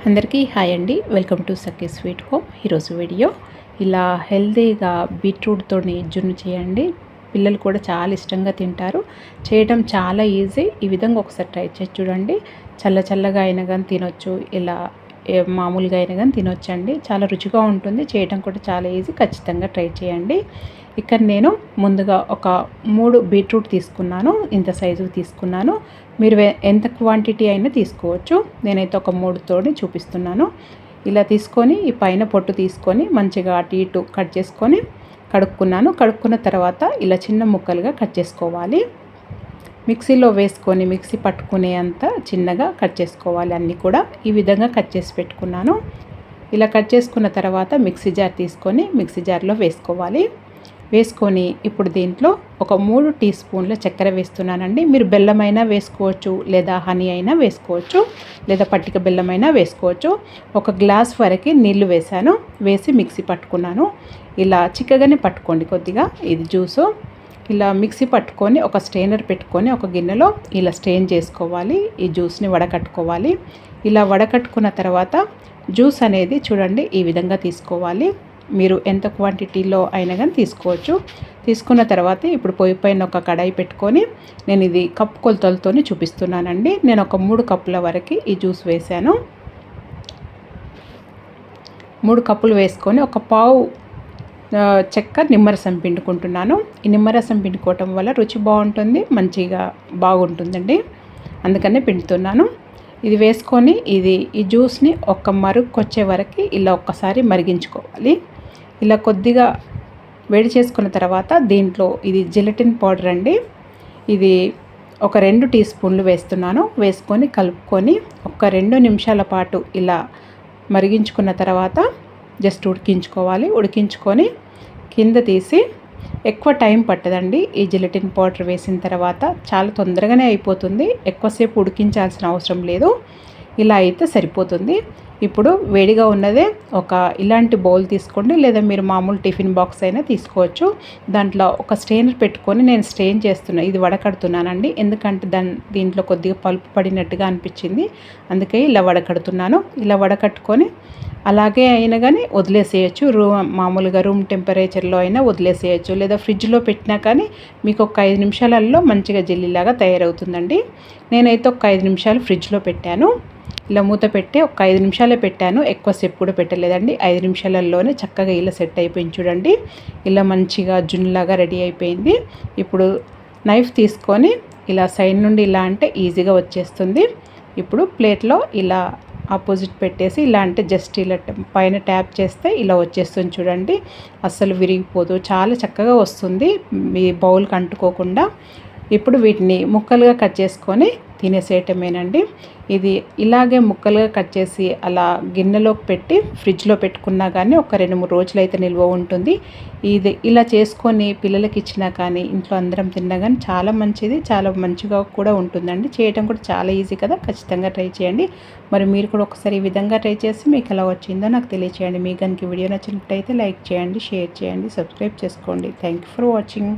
అందరికీ హాయ్ అండి. Welcome to Sakhi sweet home. ఈరోజు వీడియో ఇలా హెల్తీగా బీట్రూట్తోని జున్ను చేయండి. పిల్లలు కూడా చాలా ఇష్టంగా తింటారు. చేయడం చాలా ఈజీ. ఈ విధంగా ఒకసారి ట్రై చేసి చూడండి. చల్లగా అయినా కానీ తినొచ్చు, ఇలా మామూలుగా అయినా కానీ తినొచ్చండి. చాలా రుచిగా ఉంటుంది. చేయడం కూడా చాలా ఈజీ. ఖచ్చితంగా ట్రై చేయండి. ఇక్కడ నేను ముందుగా ఒక 3 బీట్రూట్ తీసుకున్నాను. ఇంత సైజు తీసుకున్నాను. మీరు ఎంత క్వాంటిటీ అయినా తీసుకోవచ్చు. నేనైతే ఒక 3 తోటి చూపిస్తున్నాను. ఇలా తీసుకొని ఈ పైన పొట్టు తీసుకొని మంచిగా అటు ఇటు కట్ చేసుకొని కడుక్కున్నాను. కడుక్కున్న తర్వాత ఇలా చిన్న ముక్కలుగా కట్ చేసుకోవాలి. మిక్సీలో వేసుకొని మిక్సీ పట్టుకునే అంత చిన్నగా కట్ చేసుకోవాలి. అన్నీ కూడా ఈ విధంగా కట్ చేసి పెట్టుకున్నాను. ఇలా కట్ చేసుకున్న తర్వాత మిక్సీ జార్ తీసుకొని మిక్సీ జార్లో వేసుకోవాలి. వేసుకొని ఇప్పుడు దీంట్లో ఒక 3 టీ స్పూన్ల చక్కెర వేస్తున్నానండి. మీరు బెల్లమైనా వేసుకోవచ్చు, లేదా హనీ అయినా వేసుకోవచ్చు, లేదా పట్టిక బెల్లమైనా వేసుకోవచ్చు. ఒక గ్లాస్ వరకు నీళ్లు వేసాను. వేసి మిక్సీ పట్టుకున్నాను. ఇలా చిక్కగానే పట్టుకోండి కొద్దిగా. ఇది జ్యూసు ఇలా మిక్సీ పట్టుకొని ఒక స్ట్రెయినర్ పెట్టుకొని ఒక గిన్నెలో ఇలా స్ట్రెయిన్ చేసుకోవాలి. ఈ జ్యూస్ని వడకట్టుకోవాలి. ఇలా వడకట్టుకున్న తర్వాత జ్యూస్ అనేది చూడండి ఈ విధంగా తీసుకోవాలి. మీరు ఎంత క్వాంటిటీలో అయినా కానీ తీసుకోవచ్చు. తీసుకున్న తర్వాత ఇప్పుడు పొయ్యి పైన ఒక కడాయి పెట్టుకొని నేను ఇది కప్పు కొలతలతోని చూపిస్తున్నానండి. నేను ఒక 3 కప్పుల వరకు ఈ జ్యూస్ వేసాను. 3 కప్పులు వేసుకొని ఒక పావు చెక్క నిమ్మరసం పిండుకుంటున్నాను. ఈ నిమ్మరసం పిండుకోవటం వల్ల రుచి బాగుంటుంది, మంచిగా బాగుంటుందండి. అందుకనే పిండుతున్నాను. ఇది వేసుకొని ఈ జ్యూస్ని ఒక మరుగుకొచ్చే వరకు ఇలా ఒక్కసారి మరిగించుకోవాలి. ఇలా కొద్దిగా వేడి చేసుకున్న తర్వాత దీంట్లో ఇది జెలటిన్ పౌడర్ అండి. ఇది ఒక 2 టీ స్పూన్లు వేస్తున్నాను. వేసుకొని కలుపుకొని ఒక 2 నిమిషాల పాటు ఇలా మరిగించుకున్న తర్వాత జస్ట్ ఉడికించుకోవాలి. ఉడికించుకొని కింద తీసి ఎక్కువ టైం పట్టదండి. ఈ జెలటిన్ పౌడర్ వేసిన తర్వాత చాలా తొందరగానే అయిపోతుంది. ఎక్కువసేపు ఉడికించాల్సిన అవసరం లేదు. ఇలా అయితే సరిపోతుంది. ఇప్పుడు వేడిగా ఉన్నదే ఒక ఇలాంటి బౌల్ తీసుకోండి, లేదా మీరు మామూలు టిఫిన్ బాక్స్ అయినా తీసుకోవచ్చు. దాంట్లో ఒక స్ట్రెయినర్ పెట్టుకొని నేను స్ట్రెయిన్ చేస్తున్నాను. ఇది వడకడుతున్నానండి. ఎందుకంటే దీంట్లో కొద్దిగా పలుపు పడినట్టుగా అనిపించింది. అందుకే ఇలా వడకడుతున్నాను. ఇలా వడకట్టుకొని అలాగే అయినా కానీ వదిలేసేయచ్చు. మామూలుగా రూమ్ టెంపరేచర్లో అయినా వదిలేసేయచ్చు, లేదా ఫ్రిడ్జ్లో పెట్టినా కానీ మీకు ఒక 5 నిమిషాలలో మంచిగా జెల్లీలాగా తయారవుతుందండి. నేనైతే ఒక 5 నిమిషాలు ఫ్రిడ్జ్లో పెట్టాను. ఇలా మూత పెట్టి ఒక 5 నిమిషాలే పెట్టాను. ఎక్కువసేపు కూడా పెట్టలేదండి. 5 నిమిషాలలోనే చక్కగా ఇలా సెట్ అయిపోయింది చూడండి. ఇలా మంచిగా జున్నులాగా రెడీ అయిపోయింది. ఇప్పుడు నైఫ్ తీసుకొని ఇలా సైడ్ నుండి ఇలా అంటే ఈజీగా వచ్చేస్తుంది. ఇప్పుడు ప్లేట్లో ఇలా ఆపోజిట్ పెట్టేసి ఇలా అంటే జస్ట్ ఇలా పైన ట్యాప్ చేస్తే ఇలా వచ్చేస్తుంది చూడండి. అస్సలు విరిగిపోదు, చాలా చక్కగా వస్తుంది మీ బౌల్కి అంటుకోకుండా. ఇప్పుడు వీటిని ముక్కలుగా కట్ చేసుకొని తినేసేయటమేనండి. ఇది ఇలాగే ముక్కలుగా కట్ చేసి అలా గిన్నెలోకి పెట్టి ఫ్రిడ్జ్లో పెట్టుకున్నా కానీ ఒక 2-3 రోజులు అయితే నిల్వ ఉంటుంది. ఇది ఇలా చేసుకొని పిల్లలకి ఇచ్చినా కానీ ఇంట్లో అందరం తిన్నా కానీ చాలా మంచిది, చాలా మంచిగా కూడా ఉంటుందండి. చేయటం కూడా చాలా ఈజీ కదా. ఖచ్చితంగా ట్రై చేయండి. మరి మీరు కూడా ఒకసారి ఈ విధంగా ట్రై చేసి మీకు ఎలా వచ్చిందో నాకు తెలియచేయండి. మీకు కనుక వీడియో నచ్చినట్టయితే లైక్ చేయండి, షేర్ చేయండి, సబ్స్క్రైబ్ చేసుకోండి. Thank you for watching.